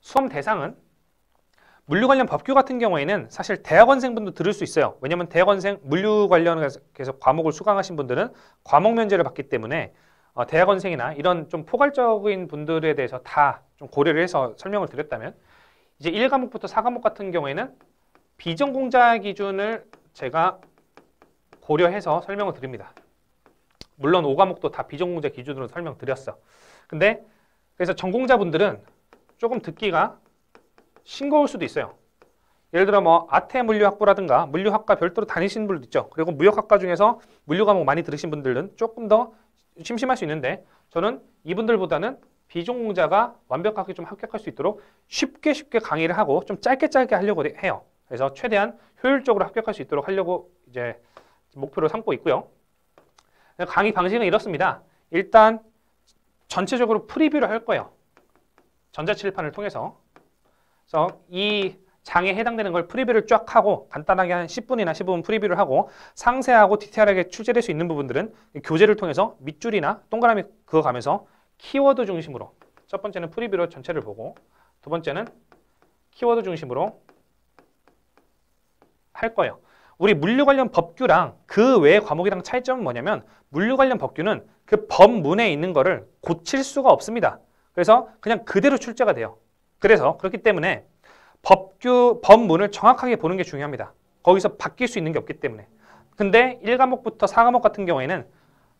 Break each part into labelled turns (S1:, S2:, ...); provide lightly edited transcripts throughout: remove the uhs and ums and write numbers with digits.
S1: 수험 대상은 물류 관련 법규 같은 경우에는 사실 대학원생분도 들을 수 있어요. 왜냐하면 대학원생 물류 관련해서 과목을 수강하신 분들은 과목 면제를 받기 때문에 대학원생이나 이런 좀 포괄적인 분들에 대해서 다 좀 고려를 해서 설명을 드렸다면, 이제 1과목부터 4과목 같은 경우에는 비전공자 기준을 제가 고려해서 설명을 드립니다. 물론 5과목도 다 비전공자 기준으로 설명드렸어. 근데 그래서 전공자분들은 조금 듣기가 싱거울 수도 있어요. 예를 들어 뭐 아태 물류학부라든가 물류학과 별도로 다니시는 분들도 있죠. 그리고 무역학과 중에서 물류 과목 많이 들으신 분들은 조금 더 심심할 수 있는데, 저는 이분들보다는 비전공자가 완벽하게 좀 합격할 수 있도록 쉽게 강의를 하고 좀 짧게 하려고 해요. 그래서 최대한 효율적으로 합격할 수 있도록 하려고 이제 목표로 삼고 있고요. 강의 방식은 이렇습니다. 일단 전체적으로 프리뷰를 할 거예요. 전자칠판을 통해서. 그래서 이 장에 해당되는 걸 프리뷰를 쫙 하고 간단하게 한 10분이나 15분 프리뷰를 하고, 상세하고 디테일하게 출제될 수 있는 부분들은 교재를 통해서 밑줄이나 동그라미 그어가면서 키워드 중심으로, 첫 번째는 프리뷰로 전체를 보고, 두 번째는 키워드 중심으로 할 거예요. 우리 물류 관련 법규랑 그 외의 과목이랑 차이점은 뭐냐면, 물류 관련 법규는 그 법문에 있는 거를 고칠 수가 없습니다. 그래서 그냥 그대로 출제가 돼요. 그래서 그렇기 때문에 법문을 정확하게 보는 게 중요합니다. 거기서 바뀔 수 있는 게 없기 때문에. 근데 1과목부터 4과목 같은 경우에는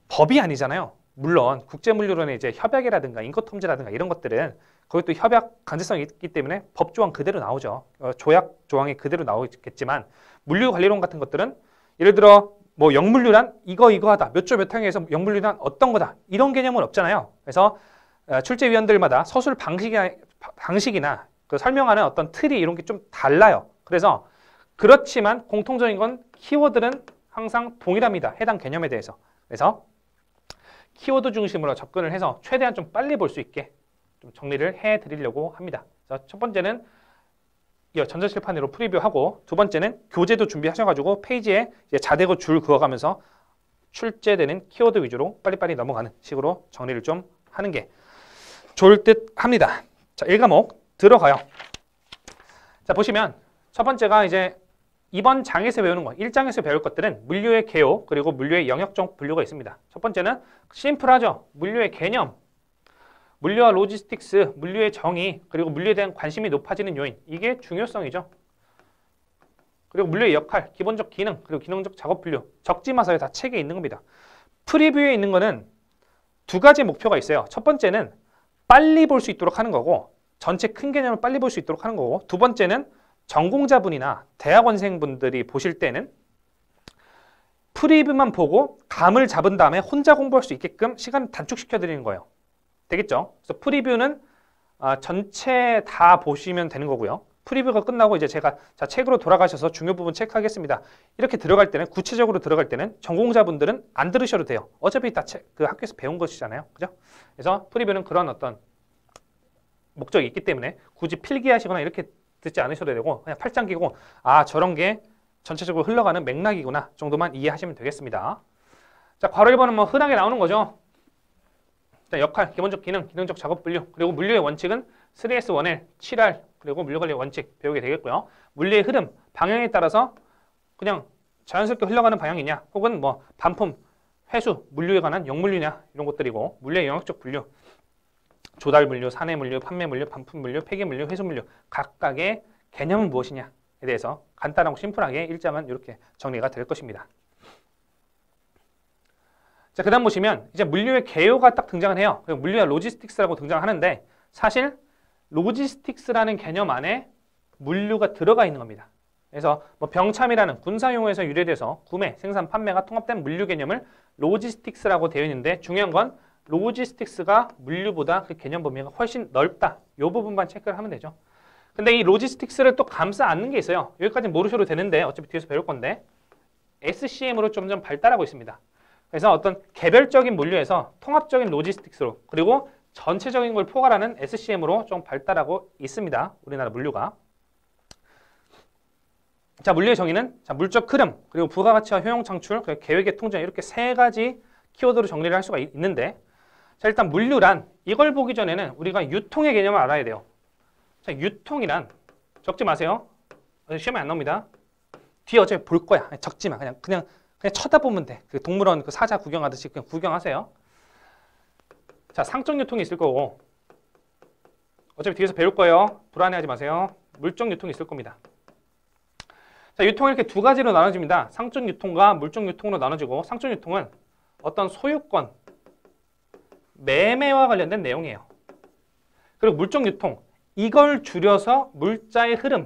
S1: 법이 아니잖아요. 물론 국제물류론의 이제 협약이라든가 인권통제라든가 이런 것들은 거기 또 협약 강제성이 있기 때문에 법 조항 그대로 나오죠. 조약 조항이 그대로 나오겠지만, 물류관리론 같은 것들은 예를 들어 뭐 영물류란 이거 하다, 몇 조 몇 항에서 영물류란 어떤 거다, 이런 개념은 없잖아요. 그래서 출제위원들마다 서술 방식이나 그 설명하는 어떤 틀이 이런 게 좀 달라요. 그래서 그렇지만 공통적인 건 키워드는 항상 동일합니다. 해당 개념에 대해서. 그래서 키워드 중심으로 접근을 해서 최대한 좀 빨리 볼 수 있게 좀 정리를 해드리려고 합니다. 그래서 첫 번째는 전자칠판으로 프리뷰하고, 두 번째는 교재도 준비하셔가지고 페이지에 이제 자대고 줄 그어가면서 출제되는 키워드 위주로 빨리빨리 넘어가는 식으로 정리를 좀 하는 게 좋을 듯 합니다. 자, 1과목 들어가요. 자, 보시면 첫 번째가 이제 이번 장에서 배우는 거, 1장에서 배울 것들은 물류의 개요, 그리고 물류의 영역적 분류가 있습니다. 첫 번째는 심플하죠. 물류의 개념, 물류와 로지스틱스, 물류의 정의, 그리고 물류에 대한 관심이 높아지는 요인, 이게 중요성이죠. 그리고 물류의 역할, 기본적 기능, 그리고 기능적 작업 분류, 적지마서에 다 책에 있는 겁니다. 프리뷰에 있는 거는 두 가지 목표가 있어요. 첫 번째는 빨리 볼 수 있도록 하는 거고, 전체 큰 개념을 빨리 볼 수 있도록 하는 거고, 두 번째는 전공자분이나 대학원생분들이 보실 때는 프리뷰만 보고 감을 잡은 다음에 혼자 공부할 수 있게끔 시간을 단축시켜 드리는 거예요. 되겠죠? 그래서 프리뷰는 전체 다 보시면 되는 거고요. 프리뷰가 끝나고 이제 제가 자, 책으로 돌아가셔서 중요 부분 체크하겠습니다. 이렇게 들어갈 때는, 구체적으로 들어갈 때는 전공자분들은 안 들으셔도 돼요. 어차피 다 그 학교에서 배운 것이잖아요. 그죠? 그래서 프리뷰는 그런 어떤 목적이 있기 때문에 굳이 필기하시거나 이렇게 듣지 않으셔도 되고, 그냥 팔짱 끼고 저런 게 전체적으로 흘러가는 맥락이구나 정도만 이해하시면 되겠습니다. 자, 괄호 1번은 뭐 흔하게 나오는 거죠. 자, 역할, 기본적 기능, 기능적 작업 분류, 그리고 물류의 원칙은 3S1L, 7R, 그리고 물류관리 원칙 배우게 되겠고요. 물류의 흐름, 방향에 따라서 그냥 자연스럽게 흘러가는 방향이냐, 혹은 뭐 반품, 회수, 물류에 관한 영물류냐, 이런 것들이고, 물류의 영역적 분류, 조달 물류, 사내 물류, 판매 물류, 반품 물류, 폐기 물류, 회수 물류, 각각의 개념은 무엇이냐에 대해서 간단하고 심플하게 1장은 이렇게 정리가 될 것입니다. 자, 그 다음 보시면 이제 물류의 개요가 딱 등장을 해요. 그리고 물류와 로지스틱스라고 등장하는데, 사실 로지스틱스라는 개념 안에 물류가 들어가 있는 겁니다. 그래서 뭐 병참이라는 군사용어에서 유래돼서 구매, 생산, 판매가 통합된 물류 개념을 로지스틱스라고 되어 있는데, 중요한 건 로지스틱스가 물류보다 그 개념 범위가 훨씬 넓다. 이 부분만 체크를 하면 되죠. 근데 이 로지스틱스를 또 감싸 안는 게 있어요. 여기까지 모르셔도 되는데 어차피 뒤에서 배울 건데, SCM으로 점점 발달하고 있습니다. 그래서 어떤 개별적인 물류에서 통합적인 로지스틱스로, 그리고 전체적인 걸 포괄하는 SCM으로 좀 발달하고 있습니다. 우리나라 물류가. 자, 물류의 정의는 물적 흐름, 그리고 부가가치와 효용 창출, 그리고 계획의 통제, 이렇게 세 가지 키워드로 정리를 할 수가 있는데, 자, 일단 물류란, 이걸 보기 전에는 우리가 유통의 개념을 알아야 돼요. 자, 유통이란 적지 마세요. 시험에 안 나옵니다. 뒤에 어차피 볼 거야. 적지 마. 그냥 쳐다보면 돼. 그 동물원 그 사자 구경하듯이 그냥 구경하세요. 자, 상적 유통이 있을 거고 어차피 뒤에서 배울 거예요. 불안해하지 마세요. 물적 유통이 있을 겁니다. 자, 유통은 이렇게 두 가지로 나눠집니다. 상적 유통과 물적 유통으로 나눠지고 상적 유통은 어떤 소유권, 매매와 관련된 내용이에요. 그리고 물적 유통, 이걸 줄여서 물자의 흐름,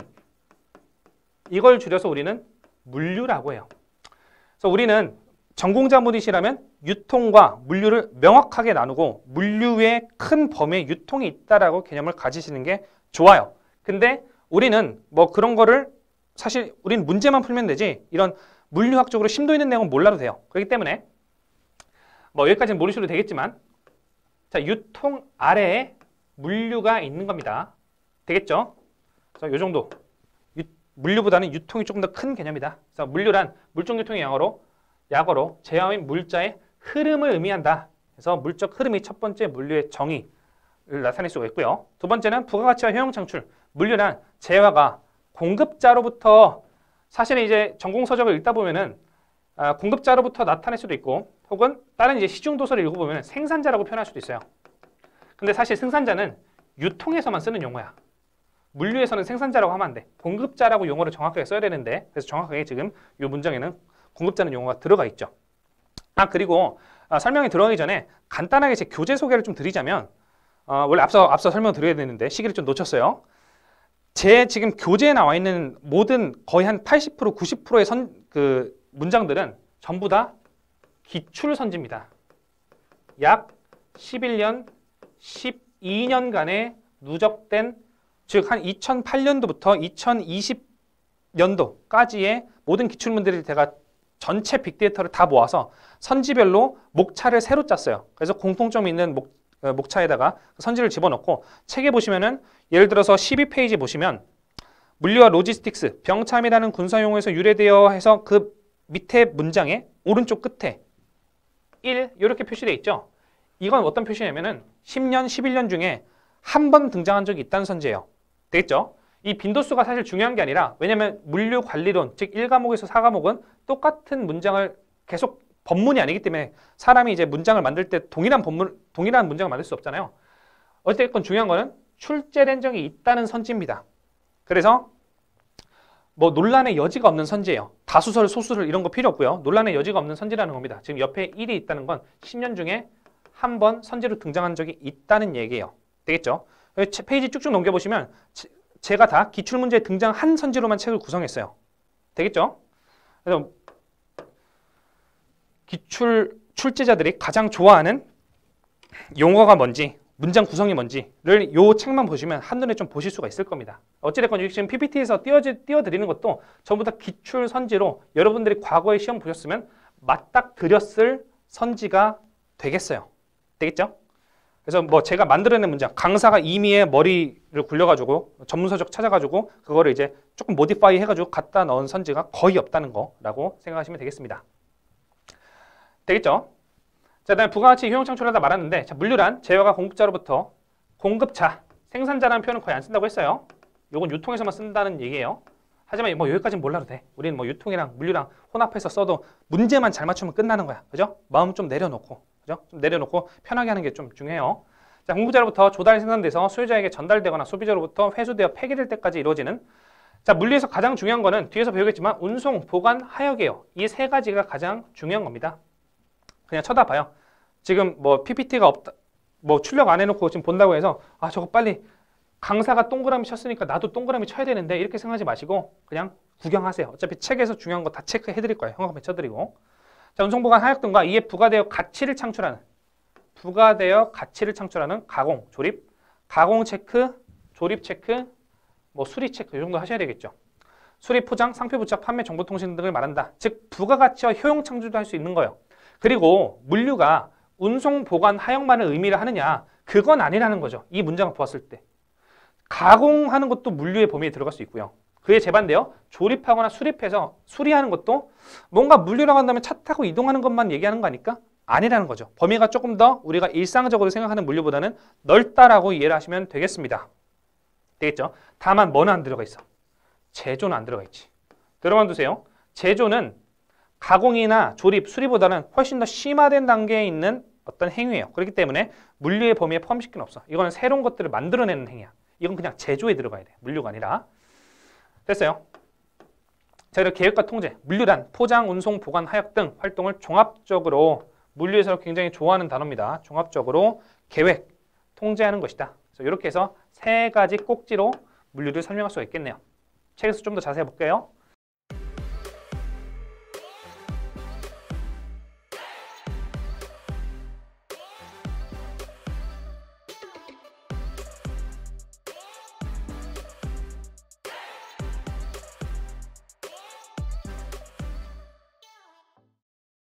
S1: 이걸 줄여서 우리는 물류라고 해요. 그래서 우리는 전공자분이시라면 유통과 물류를 명확하게 나누고 물류의 큰 범위의 유통이 있다라고 개념을 가지시는 게 좋아요. 근데 우리는 뭐 그런 거를 사실 우리는 문제만 풀면 되지 이런 물류학적으로 심도 있는 내용은 몰라도 돼요. 그렇기 때문에 뭐 여기까지는 모르셔도 되겠지만 자, 유통 아래에 물류가 있는 겁니다. 되겠죠? 그래서 이 정도. 물류보다는 유통이 조금 더 큰 개념이다. 그래서 물류란 물적 유통의 약어로 재화인 물자의 흐름을 의미한다. 그래서 물적 흐름이 첫 번째 물류의 정의를 나타낼 수가 있고요. 두 번째는 부가가치와 효용 창출. 물류란 재화가 공급자로부터 사실은 이제 전공 서적을 읽다 보면은 공급자로부터 나타낼 수도 있고 혹은 다른 이제 시중 도서를 읽어보면 생산자라고 표현할 수도 있어요. 근데 사실 생산자는 유통에서만 쓰는 용어야. 물류에서는 생산자라고 하면 안 돼. 공급자라고 용어를 정확하게 써야 되는데 그래서 정확하게 지금 이 문장에는 공급자는 용어가 들어가 있죠. 그리고 설명이 들어가기 전에 간단하게 제 교재 소개를 좀 드리자면 원래 앞서 설명 드려야 되는데 시기를 좀 놓쳤어요. 제 지금 교재에 나와 있는 모든 거의 한 80% 90%의 그 문장들은 전부 다 기출 선지입니다. 약 11년 12년간의 누적된 즉 한 2008년도부터 2020년도까지의 모든 기출문들을 제가 전체 빅데이터를 다 모아서 선지별로 목차를 새로 짰어요. 그래서 공통점이 있는 목차에다가 선지를 집어넣고 책에 보시면은 예를 들어서 12페이지 보시면 물류와 로지스틱스, 병참이라는 군사용어에서 유래되어 해서 그 밑에 문장의 오른쪽 끝에 1 이렇게 표시되어 있죠. 이건 어떤 표시냐면은 10년, 11년 중에 한 번 등장한 적이 있다는 선지예요. 되겠죠? 이 빈도수가 사실 중요한 게 아니라 왜냐면 물류관리론, 즉 1과목에서 4과목은 똑같은 문장을 계속 법문이 아니기 때문에 사람이 이제 문장을 만들 때 동일한 문장을 만들 수 없잖아요. 어쨌든 중요한 거는 출제된 적이 있다는 선지입니다. 그래서 뭐 논란의 여지가 없는 선지예요. 다수설, 소수설 이런 거 필요 없고요. 논란의 여지가 없는 선지라는 겁니다. 지금 옆에 1이 있다는 건 10년 중에 한 번 선지로 등장한 적이 있다는 얘기예요. 되겠죠? 페이지 쭉쭉 넘겨보시면 제가 다 기출문제에 등장한 선지로만 책을 구성했어요. 되겠죠? 그래서 출제자들이 가장 좋아하는 용어가 뭔지, 문장 구성이 뭔지를 이 책만 보시면 한눈에 좀 보실 수가 있을 겁니다. 어찌됐건 지금 PPT에서 띄워드리는 것도 전부 다 기출 선지로 여러분들이 과거에 시험 보셨으면 맞닥뜨렸을 선지가 되겠어요. 되겠죠? 그래서 뭐 제가 만들어낸 문장, 강사가 이미의 머리를 굴려가지고 전문서적 찾아가지고 그거를 이제 조금 모디파이 해가지고 갖다 넣은 선지가 거의 없다는 거라고 생각하시면 되겠습니다. 되겠죠? 자, 그다음에 부가가치 효용 창출하다 말았는데 자, 물류란 재화가 공급자로부터 공급자, 생산자라는 표현은 거의 안 쓴다고 했어요. 요건 유통에서만 쓴다는 얘기예요. 하지만 뭐 여기까지는 몰라도 돼. 우리는 뭐 유통이랑 물류랑 혼합해서 써도 문제만 잘 맞추면 끝나는 거야. 그죠? 마음 좀 내려놓고. 그죠? 좀 내려놓고 편하게 하는 게 좀 중요해요. 자, 공급자로부터 조달이 생산돼서 소유자에게 전달되거나 소비자로부터 회수되어 폐기될 때까지 이루어지는 자, 물류에서 가장 중요한 거는 뒤에서 배우겠지만 운송, 보관, 하역이에요. 이 세 가지가 가장 중요한 겁니다. 그냥 쳐다봐요. 지금 뭐 PPT가 없다, 뭐 출력 안 해놓고 지금 본다고 해서 저거 빨리 강사가 동그라미 쳤으니까 나도 동그라미 쳐야 되는데 이렇게 생각하지 마시고 그냥 구경하세요. 어차피 책에서 중요한 거 다 체크해 드릴 거예요. 형광펜 쳐드리고. 자, 운송보관 하역 등과 이에 부가되어 가치를 창출하는 가공, 조립, 가공 체크, 조립 체크, 뭐 수리 체크 이 정도 하셔야 되겠죠. 수리, 포장, 상표 부착, 판매, 정보통신 등을 말한다. 즉 부가가치와 효용 창출도 할 수 있는 거예요. 그리고 물류가 운송, 보관, 하역만을 의미를 하느냐 그건 아니라는 거죠. 이 문장을 보았을 때. 가공하는 것도 물류의 범위에 들어갈 수 있고요. 그에 재반되어 조립하거나 수립해서 수리하는 것도 뭔가 물류라고 한다면 차 타고 이동하는 것만 얘기하는 거 아닐까? 아니라는 거죠. 범위가 조금 더 우리가 일상적으로 생각하는 물류보다는 넓다라고 이해를 하시면 되겠습니다. 되겠죠? 다만 뭐는 안 들어가 있어? 제조는 안 들어가 있지. 여러분 두세요. 제조는 가공이나 조립, 수리보다는 훨씬 더 심화된 단계에 있는 어떤 행위예요. 그렇기 때문에 물류의 범위에 포함시킬 수는 없어. 이거는 새로운 것들을 만들어내는 행위야. 이건 그냥 제조에 들어가야 돼. 물류가 아니라. 됐어요. 자, 그리고 계획과 통제, 물류란 포장, 운송, 보관, 하역 등 활동을 종합적으로 물류에서 굉장히 좋아하는 단어입니다. 종합적으로 계획, 통제하는 것이다. 그래서 이렇게 해서 세 가지 꼭지로 물류를 설명할 수가 있겠네요. 책에서 좀 더 자세히 볼게요.